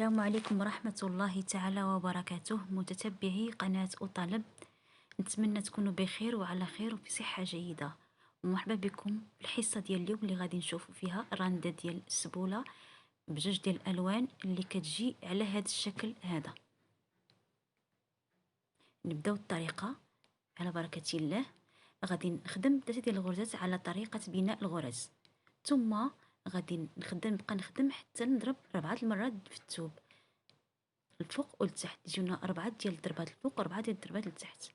السلام عليكم ورحمة الله تعالى وبركاته، متتبعي قناة أطالب. نتمنى تكونوا بخير وعلى خير وفي صحة جيدة، ومرحبا بكم في الحصة ديال اليوم اللي غادي نشوفوا فيها رندة ديال السبولة بجوج ديال الألوان اللي كتجي على هذا الشكل هذا. نبداو الطريقة على بركة الله. غادي نخدم 3 ديال الغرزات على طريقة بناء الغرز، ثم غادي نبقى نخدم حتى نضرب 4 المرات في الثوب الفوق والتحت، يجيونا 4 ديال الضربات الفوق و4 ديال الضربات لتحت.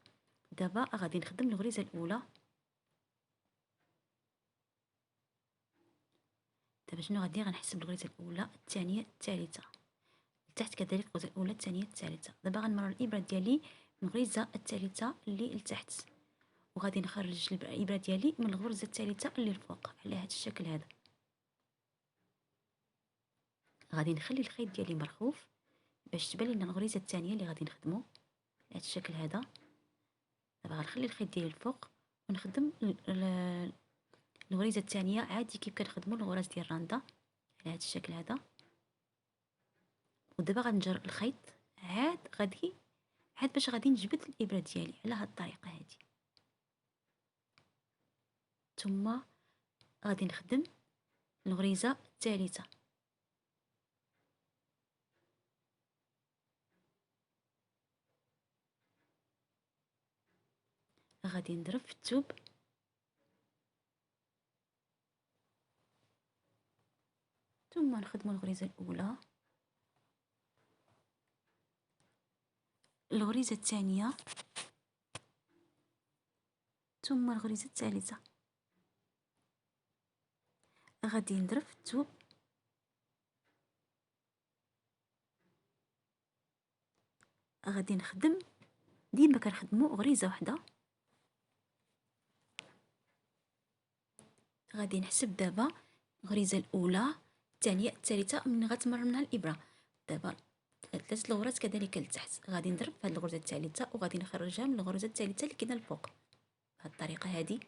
دابا غادي نخدم الغريزه الاولى. دابا شنو غنحسب الغريزه الاولى، الثانيه، الثالثه، لتحت كذلك الغريزه الاولى، الثانيه، الثالثه. دابا غنمرر الابره ديالي من الغريزه الثالثه اللي لتحت، وغادي نخرج الابره ديالي من الغرزه الثالثه اللي الفوق على هذا الشكل هذا. غادي نخلي الخيط ديالي مرخوف باش تبان لنا الغريزه الثانيه اللي غادي نخدمو على هذا الشكل هذا. دابا غنخلي الخيط ديالي الفوق ونخدم الغريزه الثانيه عادي كيف كنخدموا الغرز ديال الرنده على هذا الشكل هذا. ودابا غنجر الخيط عاد باش غادي نجبد الابره ديالي على هذه الطريقه هذه، ثم غادي نخدم الغريزه الثالثه. غادي نضرب في الثوب، ثم نخدم الغريزه الاولى، الغريزه الثانيه، ثم الغريزه الثالثه. غادي نضرب في الثوب، غادي نخدم ديما كنخدمو غريزه واحده. غادي نحسب دابا الغريزه الاولى، الثانيه، الثالثه من غتمر منها الابره. دابا 3 الغرز كذلك لتحت، غادي نضرب في هذه الغرزه الثالثه وغادي نخرجها من الغرزه الثالثه اللي كاينه الفوق بهذه الطريقه هذه.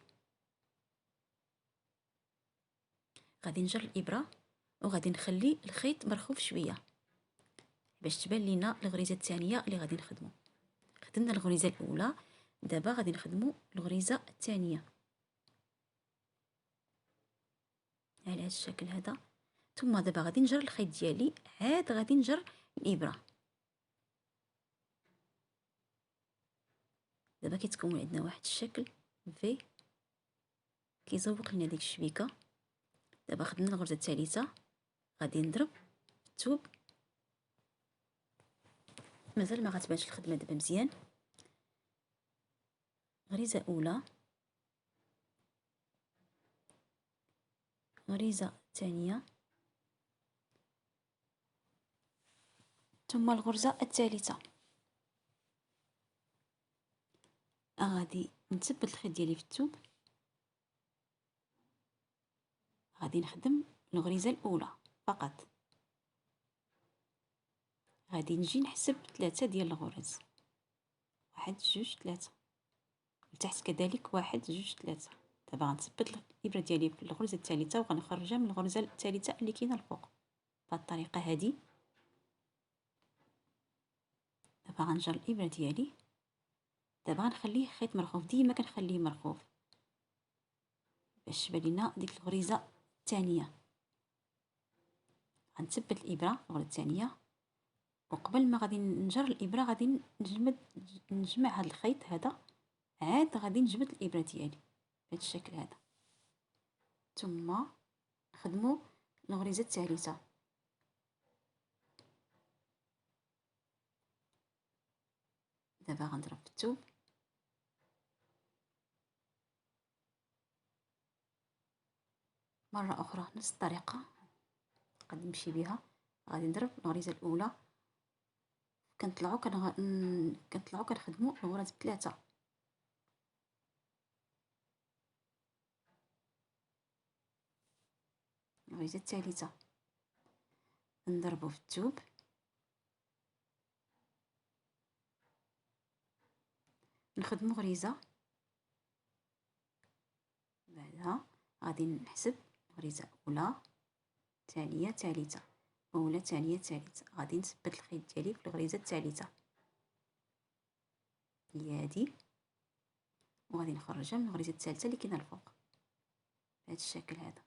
غادي نجر الابره وغادي نخلي الخيط مرخوف شويه باش تبان لينا الغريزه الثانيه اللي غادي نخدمو. خدمنا الغريزه الاولى، دابا غادي نخدمو الغريزه الثانيه على هذا الشكل هذا. ثم دابا غادي نجر الخيط ديالي، عاد غادي نجر الابره. دابا كيتكون عندنا واحد الشكل في كيزوق لنا ديك الشبيكه. دابا خدمنا الغرزه الثالثه، غادي نضرب الثوب، مازال ما غتبانش الخدمه دابا مزيان. غريزه اولى، غريزه ثانيه، ثم الغرزه الثالثه. غادي نثبت الخيط ديالي في الثوب، غادي نخدم الغريزه الاولى فقط. غادي نجي نحسب 3 ديال الغرز، 1 2 3، لتحت كذلك 1 2 3. دابا غنثبت الابره ديالي في الغرزه الثالثه وغنخرجها من الغرزه الثالثه اللي كاينه الفوق بهذه الطريقه هذه. دابا غنجر الابره ديالي، دابا غنخليه خيط مرخوف، ديما كنخليه مرخوف باش تبان لينا ديك الغريزه الثانيه. غنثبت الابره في الغرزه الثانيه، وقبل ما غادي نجر الابره غادي نجمع هذا الخيط هذا، عاد غادي نجبد الابره ديالي بهذا الشكل هذا، ثم نخدموا الغريزه الثالثه. دابا غنضرب في الثوب، مره اخرى نفس الطريقه غادي نمشي بها. غادي نضرب الغريزه الاولى، كنطلعوا كنخدموا الغرز بثلاثه. الغريزه الثالثه نضربوا في الثوب، نخدموا غريزه، بعدها غادي نحسب غريزه اولى، ثانيه، ثالثه، اولى ثانيه ثالثه. غادي نثبت الخيط ديالي في الغريزه الثالثه، هي هادي، وغادي نخرجها من الغريزه الثالثه اللي كاينه الفوق بهذا الشكل هذا.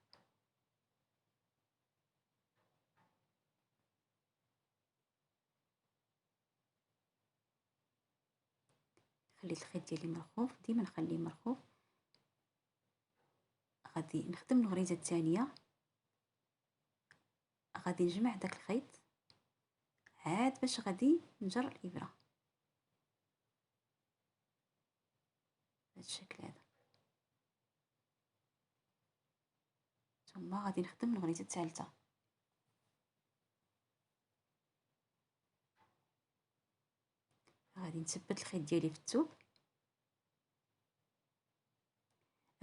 خليت الخيط ديالي مرخوف، ديما نخليه مرخوف. غادي نخدم الغريزه الثانيه، غادي نجمع داك الخيط عاد باش غادي نجر الابره بهذا الشكل هذا. ثم غادي نخدم الغريزه الثالثه، غادي نثبت الخيط ديالي في الثوب،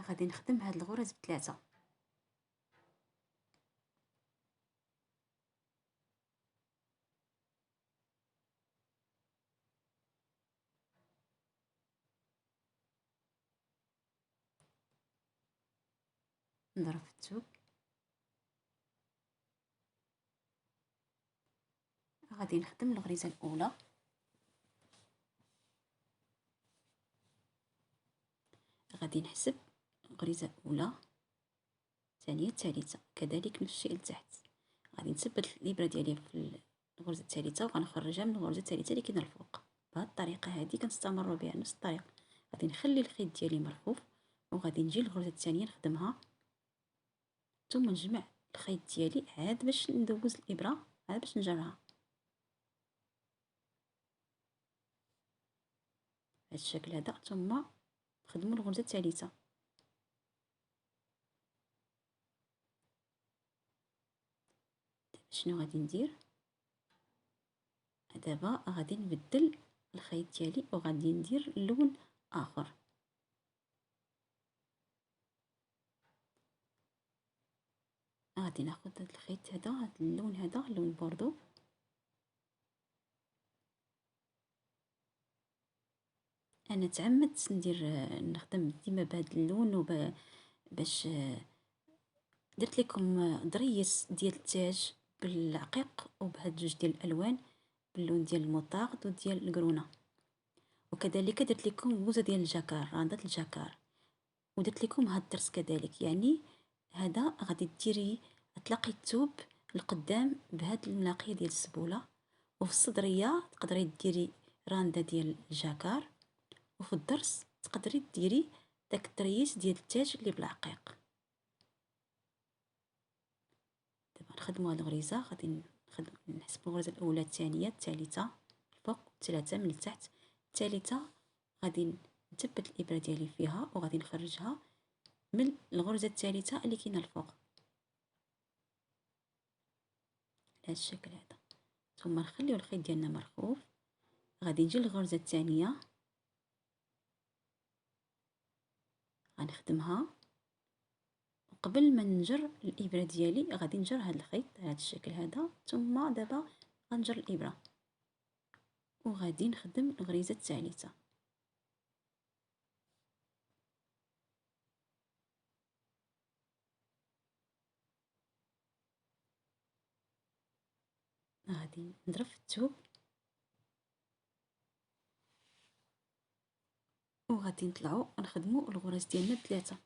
غادي نخدم هاد الغرز بثلاثه. نضرب في الثوب، غادي نخدم الغريزه الاولى، غادي نحسب الغريزه الاولى، الثانيه، الثالثه، كذلك نفس الشيء لتحت. غادي نثبت الابره ديالي في الغرزه الثالثه وغنخرجها من الغرزه الثالثه اللي كاينه الفوق. بهذه الطريقه هذه كنستمر بها نفس الطريقه. غادي نخلي الخيط ديالي مرفوف وغادي نجي للغرزه الثانيه نخدمها، ثم نجمع الخيط ديالي عاد باش ندوز الابره عاد باش نجرها بهذا الشكل هذا. ثم نخدموا الغرزه الثالثه. شنو غادي ندير دابا؟ غادي نبدل الخيط ديالي وغادي ندير لون اخر. غادي ناخذ هذا الخيط هذا، هذا اللون هذا، لون بوردو، انا تعمدت ندير نخدم ديما بهذا اللون باش درت لكم ضريس ديال التاج بالعقيق وبهاد جوج ديال الالوان، باللون ديال الموطارد وديال القرونه، وكذلك درت لكم بوزه ديال الجاكار، راندات الجاكار، ودرت لكم هاد الدرس كذلك. يعني هذا غادي ديري تلاقي الثوب القدام بهاد الملاقيه ديال السبوله، وفي الصدريه تقدري ديري رانده ديال الجاكار، وفي الضرس تقدري ديري داك التريس ديال التاج اللي بالعقيق. دابا نخدموا هاد الغريزه، غادي نحسب الغرزه الاولى، الثانيه، الثالثه الفوق، ثلاثه من التحت، الثالثه غادي نثبت الابره ديالي فيها وغادي نخرجها من الغرزه الثالثه اللي كاينه الفوق بهذا الشكل هذا. ثم نخليو الخيط ديالنا مرخوف، غادي نجي للغرزه الثانيه غنخدمها، وقبل ما نجر الابره ديالي غادي نجر هذا الخيط بهذا الشكل هذا. ثم دابا غنجر الابره وغادي نخدم الغريزه الثالثه. غادي نضرب في الثوب وغادي نطلعوا نخدموا الغرز ديالنا بثلاثه.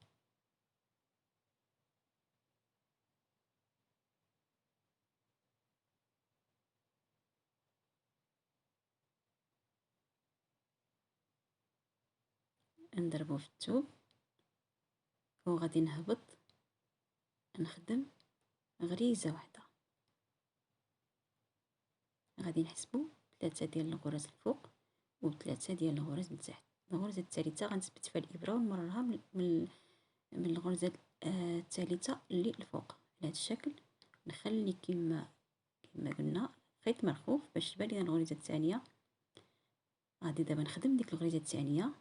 نضربوا في الثوب وغادي نهبط نخدم غريزه واحده. غادي نحسبوا 3 ديال الغرز الفوق و3 ديال الغرز لتحت. الغرزه الثالثه غنثبت فيها الابره ونمررها من الغرزه الثالثه اللي الفوق على هذا الشكل. نخلي كما قلنا خيط مرخوف باش تبان لينا الغريزه الثانيه. غادي دابا نخدم ديك الغريزه الثانيه،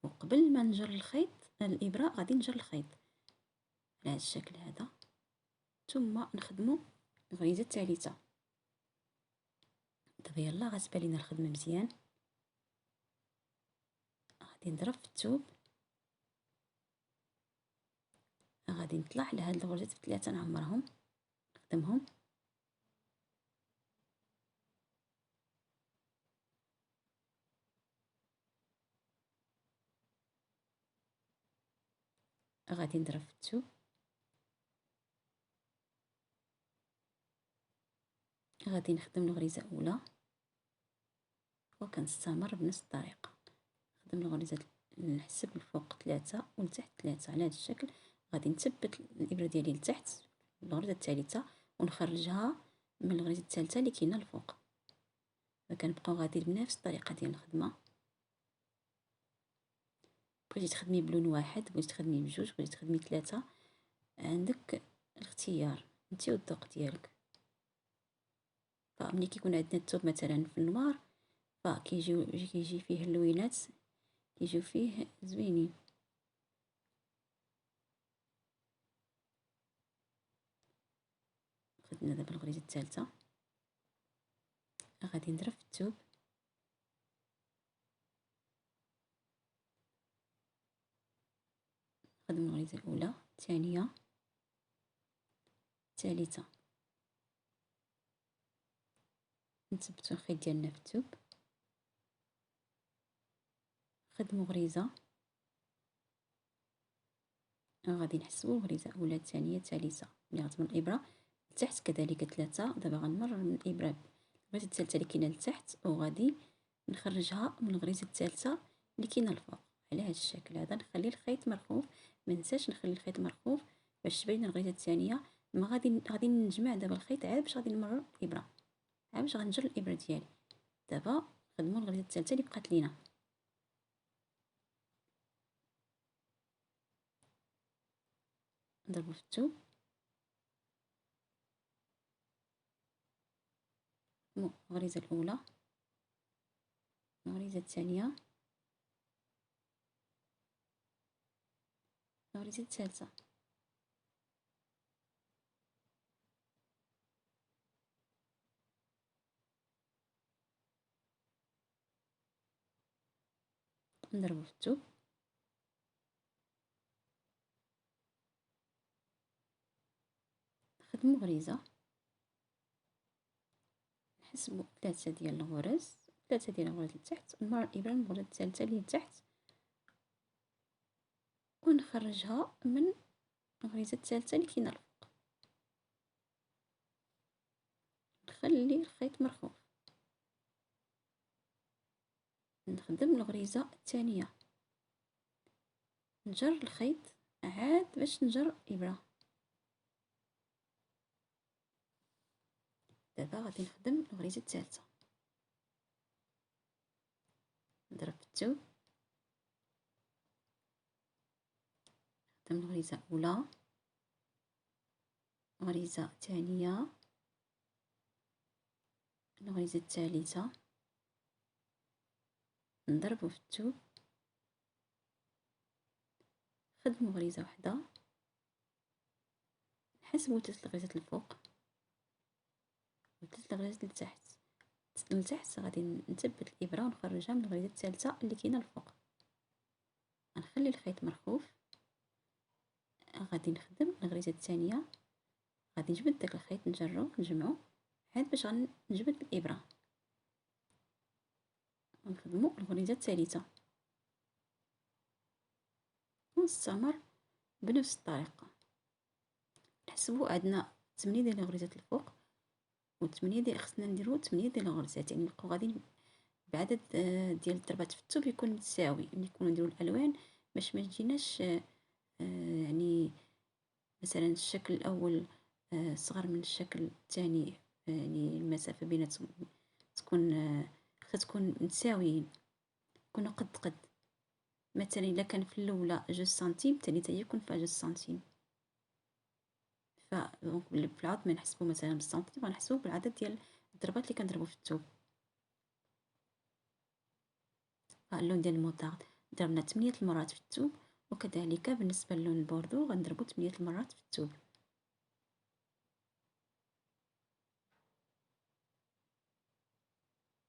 وقبل ما نجر الخيط الابره غادي نجر الخيط على هذا الشكل هذا. ثم نخدموا الغريزه الثالثه. دابا يلا غتبان لينا الخدمه مزيان. غادي نضرب في الثوب، غادي نطلع على هاد الغرزات ثلاثة نعمرهم نخدمهم. غادي نضرب في الثوب، غادي نخدم الغريزة الأولى وكنستمر بنفس الطريقة. نخدم الغريزة، نحسب الفوق 3 ولتحت 3 على هذا الشكل. غادي نثبت الإبرة ديالي لتحت الغرزة الثالثة ونخرجها من الغريزة الثالثة اللي كاينة الفوق. فكنبقاو غادي بنفس الطريقة ديال الخدمة. بغيتي تخدمي بلون واحد، بغيتي تخدمي بجوج، بغيتي تخدمي 3، عندك الاختيار انت والذوق ديالك. فملي كيكون عندنا الثوب مثلا في النوار كيجي فيه اللوينات، كيجيو فيه زوينين. خدنا دابا الغريزه الثالثه، غادي نضرب في الثوب، نخدم الغريزه الاولى الثانيه الثالثه، نثبتو الخيط ديالنا في الثوب، نخدمو غريزه، غادي نحسبو الغريزه الاولى الثانيه الثالثه ملي غتمر الابره لتحت، كذلك 3. دابا غنمرر من الابره الغريزه الثالثه اللي كاينه لتحت وغادي نخرجها من الغريزه الثالثه اللي كاينه الفوق على هذا الشكل هذا. نخلي الخيط مرخوف، ما ننساش نخلي الخيط مرخوف باش تبين الغريزه الثانيه. ما غادي نجمع دابا الخيط عاد باش غادي نمرر الابره، عاد باش غنجر الابره ديالي. دابا نخدموا الغريزه الثالثه اللي بقات لينا، نضربو في الثوب، الغريزه الاولى، الغريزه الثانيه، الغريزه الثالثه، نضربو في الثوب، نخدمو غريزه، نحسبو 3 ديال الغرز، 3 ديال الغرز لتحت، ونمرر الابره من الغرزه الثالثه اللي لتحت ونخرجها من الغريزه الثالثه اللي كاينه الفوق. نخلي الخيط مرخوف، نخدم الغريزه الثانيه، نجر الخيط عاد باش نجر ابره. دابا غادي نخدم الغريزه الثالثه، نضرب في الثوب، نخدم الغريزه الاولى، الغريزه الثانيه، الغريزه الثالثه، نضربو في الثوب، نخدمو غريزه واحده، نحسبو 3 الغرزات الفوق و3 الغرزات لتحت غادي نثبت الابره ونخرجها من الغريزه الثالثه اللي كاينه الفوق. غنخلي الخيط مرخوف، غادي نخدم الغريزه الثانيه، غادي نجبد داك الخيط نجمعو عاد باش غنجبد بالابره، ونخدمو الغريزه الثالثه ونستمر بنفس الطريقه. نحسبو عندنا 8 ديال الغرزات الفوق و8 ديال، خصنا نديرو 8 ديال الغرزات، يعني نبقاو غاديين بعدد ديال الضربات في الثوب يكون متساوي. ملي نكونوا نديرو الالوان باش ما تجيناش يعني مثلا الشكل الاول صغر من الشكل الثاني، يعني المسافه بيناتهم تكون خصها تكون متساويين، يكونوا قد قد. مثلا الا كان في الاولى 2 سنتيم الثانيه يكون فيها 2 سنتيم. دونك في العظم نحسبو مثلا بالسنتيم، غنحسبو بالعدد ديال الضربات اللي كنضربو في الثوب. اللون ديال الموطارد ضربنا 8 المرات في الثوب، وكذلك بالنسبه للون البوردو غنضربو 8 المرات في الثوب.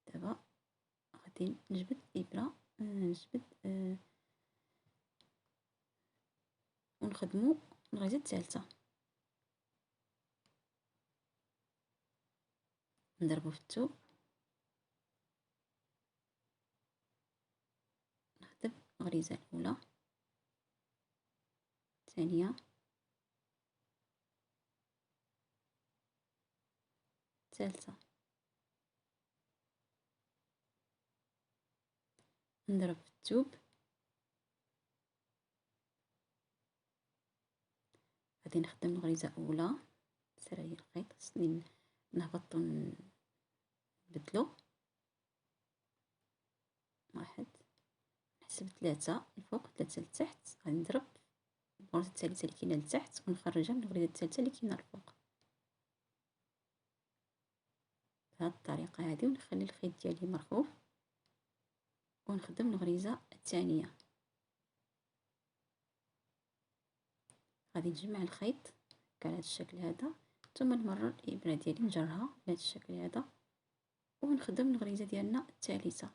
دابا غادي نجبد الابره، نجبد ونخدمو الغرزة الثالثة نضربو في الثوب، نخدم الغريزة الأولى، الثانية، الثالثة، نضرب في الثوب، غادي نخدم الغريزة الأولى، سير هي الخيط خصني نهبطو نبدلو، واحد، نحسب 3 الفوق 3 لتحت، غادي نضرب الغرزة الثالثة اللي كاينة لتحت ونخرجها من الغرزة الثالثة اللي كاينة الفوق بهاد الطريقة هادي، ونخلي الخيط ديالي مرفوف ونخدم الغريزة الثانية. غادي نجمع الخيط على هذا الشكل هذا، ثم نمرر الابره ديالي نجرها بهذا الشكل هذا ونخدم الغريزه ديالنا الثالثه.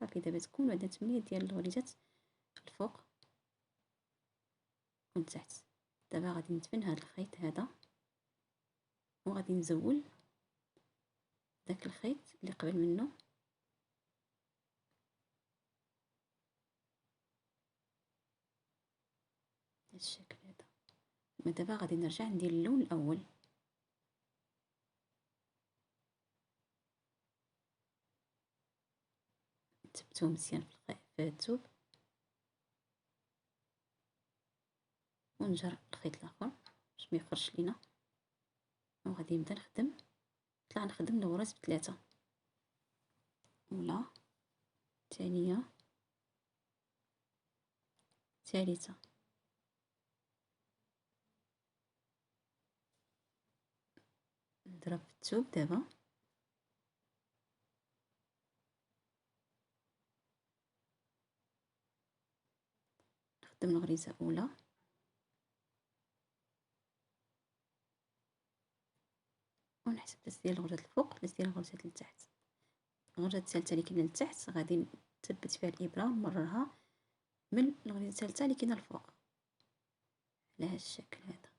صافي دابا تكون عندنا 8 ديال الغريزات الفوق والتحت. دابا غادي ندفن هذا الخيط هذا وغادي نزول داك الخيط اللي قبل منه بهذا الشكل هذا. دابا غادي نرجع ندير اللون الاول، نثبتو مزيان في الثوب ونجر الخيط الاخر باش ما يخرجش لينا، وغادي نبدا نخدم، نطلع نخدم الغرز بثلاثه، اولى، ثانيه، ثالثه، نضرب في الثوب دابا نخدم الغريزه الاولى ونحسب 3 ديال الغرزات الفوق 3 ديال الغرزات لتحت. الغرزه الثالثه اللي كاينه لتحت غادي نثبت فيها الابره ونمررها من الغرزه الثالثه اللي كاينه الفوق على هذا الشكل هذا.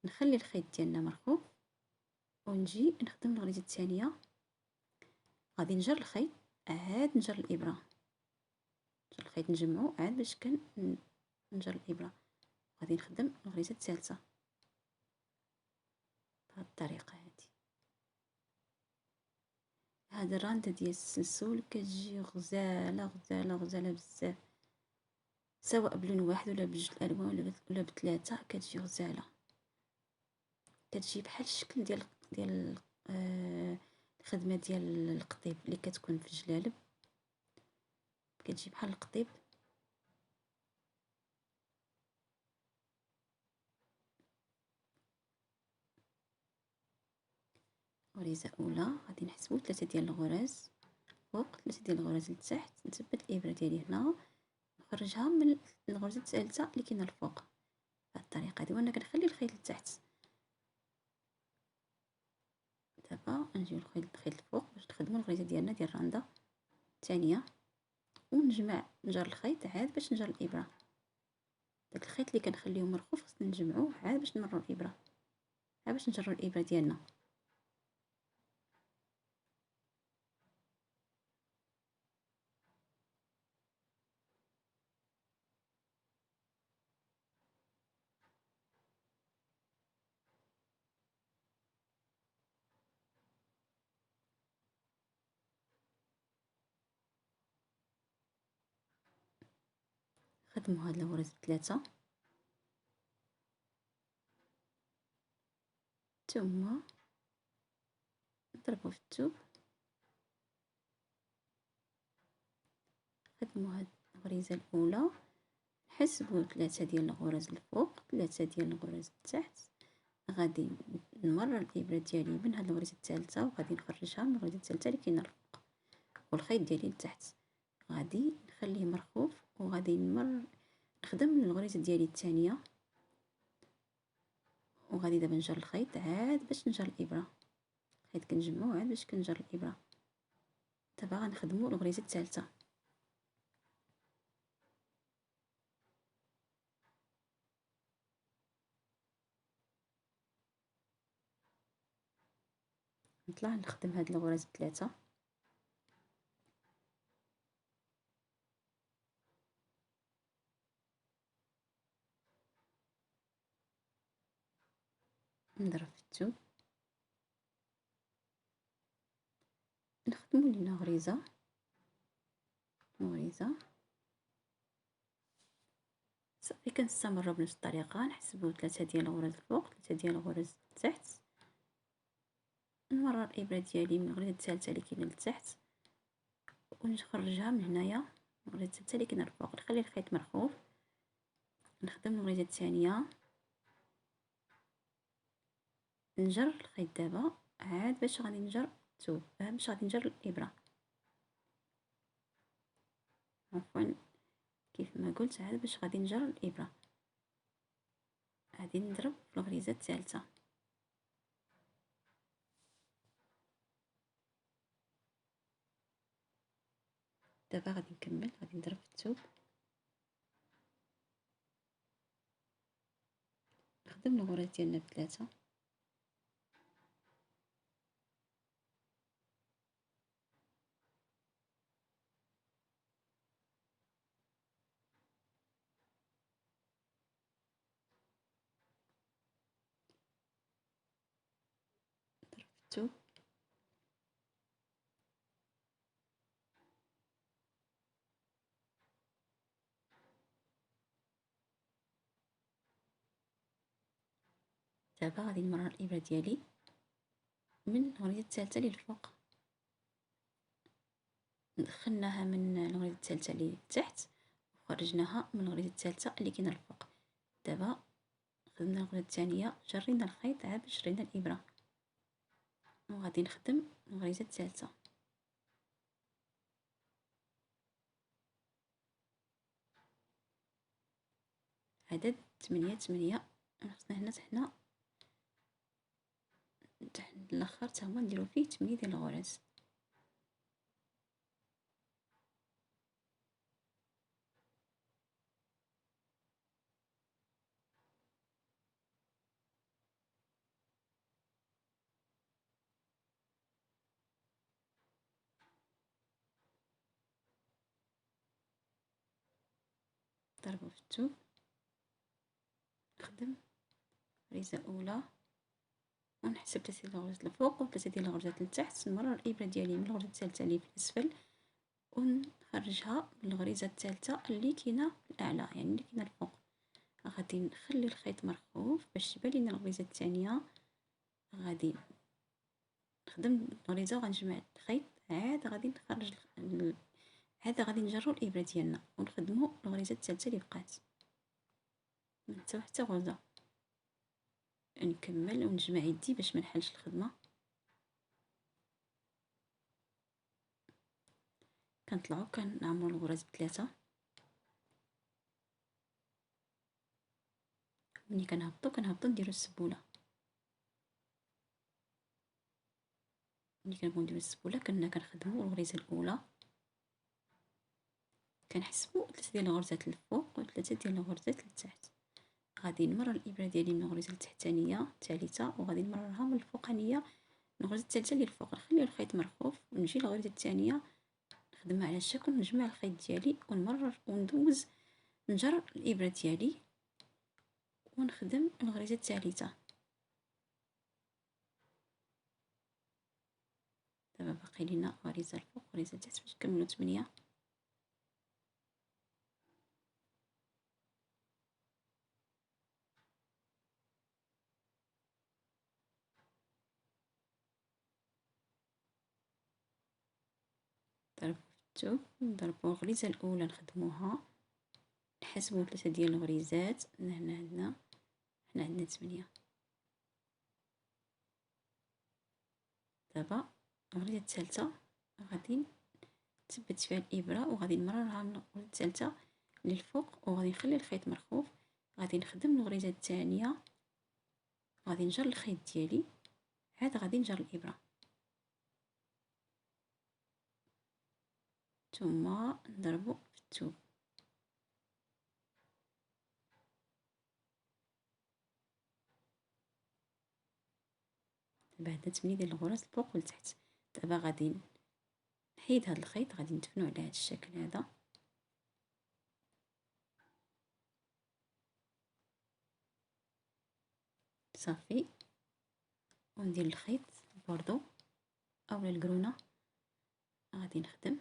نخلي الخيط ديالنا مرفوع ونجي نخدم الغرزه الثانيه، غادي نجر الخيط عاد نجر الابره، نجر الخيط نجمعو عاد باش نجر الابره، غادي نخدم الغرزه الثالثه بهذه الطريقه هذه. هاد الرانده ديال السلسول كتجي غزاله غزاله غزاله بزاف، سواء بلون واحد ولا بجوج الالوان ولا بثلاثه، كتجي غزاله، كتجي بحال الشكل ديال الخدمه ديال القطيب اللي كتكون في الجلالب، كتجي بحال القطيب. غريزه اولى غادي نحسبو 3 ديال الغرز فوق 3 ديال الغرز لتحت، نثبت الابره ديالي هنا نخرجها من الغرزه الثالثه اللي كاينه الفوق بهذه الطريقه هذه، وانا كنخلي الخيط لتحت. دابا نجيو الخيط الفوق باش نخدمو الغريزه ديالنا ديال الرانده الثانيه، ونجمع نجر الخيط عاد باش نجر الابره، داك الخيط اللي كنخليه مرخوف خصنا نجمعوه عاد باش نمررو الابره، عاد باش نجرو الابره ديالنا. خدموا هاد الغرز بثلاثه، ثم نضربو في الثوب، خدموا هاد الغريزه الاولى، حسبوا 3 ديال الغرز الفوق 3 ديال الغرز التحت، غادي نمرر الابره ديالي من هاد الغرزه الثالثه وغادي نخرجها من الغرزه الثالثه اللي كاينه الفوق، والخيط ديالي لتحت غادي نخليه مرخوف وغادي نخدم الغريزه ديالي الثانيه، وغادي دابا نجر الخيط عاد باش نجر الابره، الخيط كنجمعو عاد باش كنجر الابره. دابا غنخدمو الغريزه الثالثه، نطلع نخدم هاد الغرز ب3، نضرب في الثوب، نخدمو لينا غريزة صافي. كنستمروا بنفس الطريقه، نحسبوا 3 ديال الغرز الفوق 3 ديال الغرز تحت، نمرر الابره ديالي من الغرزه الثالثه اللي كاينه لتحت ونخرجها من هنايا الغرزه الثالثه اللي كاينه الفوق، نخلي الخيط مرخوف، نخدم الغرزه الثانيه، نجر الخيط دابا عاد باش غادي نجر الثوب، باش غادي نجر الابره، عفوا كيف ما قلت عاد باش غادي نجر الابره، غادي نضرب في الغرزه الثالثه، دابا غادي نكمل، غادي نضرب في الثوب، نخدم الغرز ديالنا ب3، نضرب في الثوب، دابا غادي نمرر الابره ديالي من الغرزه الثالثه للفوق، دخلناها من الغرزه الثالثه اللي تحت وخرجناها من الغرزه الثالثه اللي كاينه الفوق، دابا خدمنا الغرزه الثانيه، جرينا الخيط عاد باش شرينا الابره وغادي نخدم الغرزه الثالثه، عدد 8 8. خصنا هنا حنا تحت الاخر حتى هو نديرو فيه 8 ديال الغرز، ضربه في الثوب، نخدم غرزه اولى ونحسب 3 ديال الغرزات الفوق و 3 ديال الغرزات لتحت، نمرر الابره ديالي من الغرزه الثالثه اللي في الاسفل ونخرجها من الغرزه الثالثه اللي كاينه الاعلى، يعني اللي كاينه الفوق، غادي نخلي الخيط مرخوف باش تبان لينا الغرزه الثانيه، غادي نخدم الغريزه وغنجمع الخيط، عاد غادي نخرج عاد غادي نجرو الابره ديالنا ونخدمو الغريزه الثالثه اللي بقات، ما نساو حتى غرزه، نكمل ونجمع يدي باش ما نحلش الخدمه، كنطلعو كنعمرو الغرز ب3، ملي كنهبطو نديرو السبوله، ملي كنبغيو نديرو السبوله كنخدمو الغريزه الاولى، كنحسبو 3 ديال الغرزات الفوق و 3 ديال الغرزات لتحت، غادي نمرر الابره ديالي من الغرزه التحتانيه الثالثه وغادي نمررها من الفوقانيه من الغرزه الثالثه اللي الفوق، نخلي الخيط مرخوف ونجي للغرزه الثانيه نخدمها على الشكل، نجمع الخيط ديالي ونمرر وندوز نجر الابره ديالي ونخدم الغرزه الثالثه، دابا باقي لينا غريزه الفوق وغريزه تحت باش نكملو 8، ضرب في الثوب، نضربو الغريزه الاولى نخدموها، نحسبو 3 ديال الغريزات، هنا عندنا 8، دابا الغرزه الثالثه غادي نثبت فيها الابره وغادي نمررها من الغرزه الثالثه للفوق وغادي نخلي الخيط مرخوف، غادي نخدم الغرزه الثانيه، غادي نجر الخيط ديالي، عاد غادي نجر الابره ثم نضربو في الثوب، دابا عندنا 8 ديال الغرز الفوق والتحت. دابا غادي نحيد هذا الخيط، غادي ندفنو على هذا الشكل هذا. صافي، وندير الخيط البوردو اولا الكرونه، غادي نخدم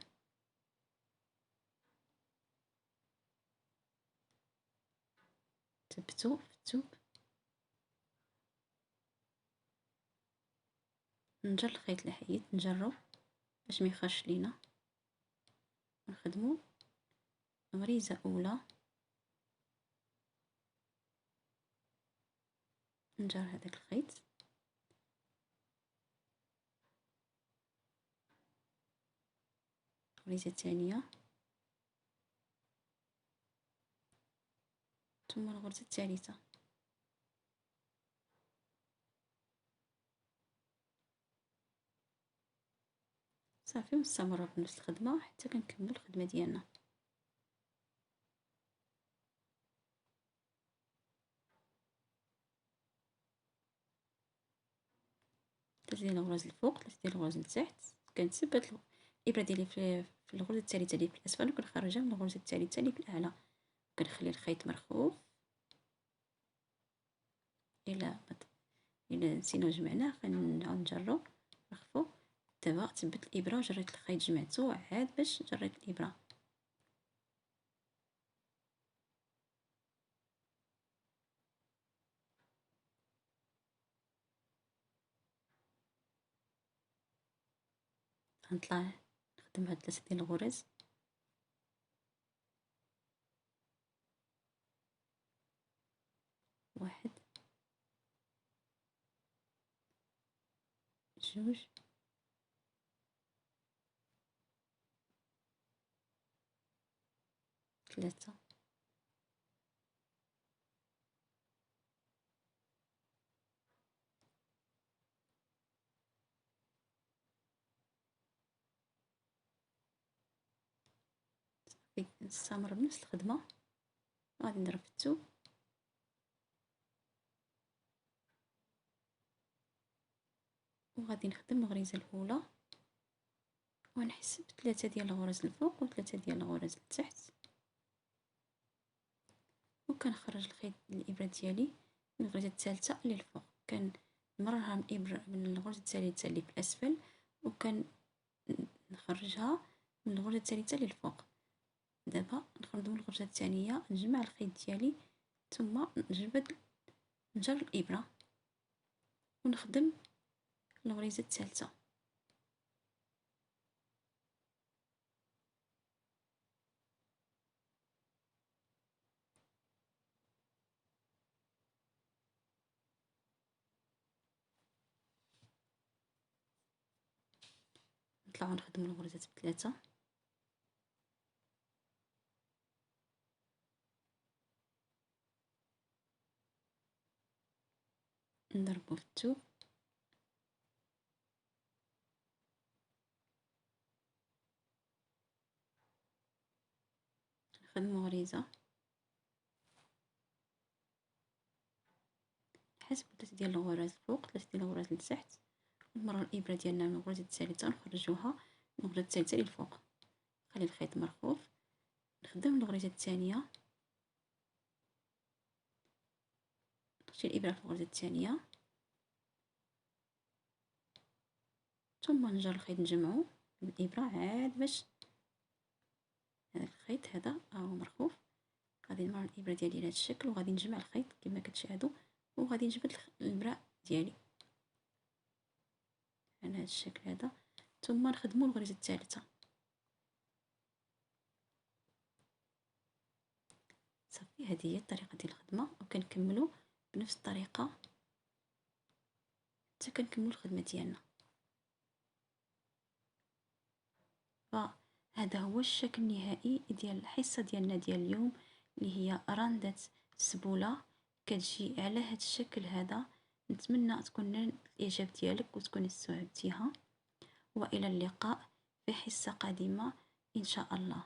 ثبتو في الثوب، نجر الخيط الحيد، نجرو باش ما يخرجش لينا، نخدمو غريزه اولى، نجر هذاك الخيط، غريزه ثانيه، ثم الغرزه الثالثه. صافي، ونستمر بنفس الخدمه حتى كنكمل الخدمه ديالنا. ثلاثه ديال الغرز الفوق، ثلاثه ديال الغرز لتحت، كنثبت الابره ديالي في الغرزه الثالثه اللي في الاسفل، وكنخرجها من الغرزه الثالثه اللي في الاعلى، كنخلي الخيط مرخوف. الا نسينا جمعناه غنعاود نجرو نخفو. دابا ثبت الابره وجريت الخيط، جمعته عاد باش جريت الابره. غنطلع نخدم هاد 3 ديال الغرز، واحد، جوج، ثلاثة، صافي. نستمر بنفس الخدمة، غادي نضرب في الثوب، وغادي نخدم الغريزة الأولى، ونحسب 3 ديال الغرز الفوق و3 ديال الغرز لتحت، وكنخرج الخيط الابره ديالي من الغرزه الثالثه اللي الفوق، كنمررها من الابره من الغرزه الثالثه اللي في الاسفل، نخرجها من الغرزه الثالثه اللي الفوق. دابا نخدم الغرزه الثانيه، نجمع الخيط ديالي، ثم نجر الابره ونخدم الغريزه الثالثه. نطلعو نخدمو الغرزات بثلاثه، نضربو في الثوب، نخدمو غريزه، نحسبو 3 ديال الغرز الفوق، 3 ديال الغرز لتحت، نمرر الابره ديالنا من الغرزه الثالثه ونخرجوها من الغرزه الثالثه للفوق، نخلي الخيط مرخوف، نخدم الغرزه الثانيه، نشيل الابره في الغرزه الثانيه، ثم نجر الخيط نجمعو بالابره عاد باش هذا الخيط هذا هو مرخوف. غادي نمرر الابره ديالي على هذا الشكل، وغادي نجمع الخيط كما كتشاهدوا، وغادي نجبد البراء ديالي على هذا الشكل هذا، ثم نخدموا الغرزه الثالثه. صافي، هذه هي الطريقه ديال الخدمه، وكنكملوا بنفس الطريقه حتى كنكملوا الخدمه ديالنا. فهذا هو الشكل النهائي ديال الحصه ديالنا ديال اليوم، اللي هي رندة السبوله، كتجي على هذا الشكل هذا. نتمنى تكون نال الاعجاب ديالك وتكون استوعبتيها، والى اللقاء في حصه قادمه ان شاء الله.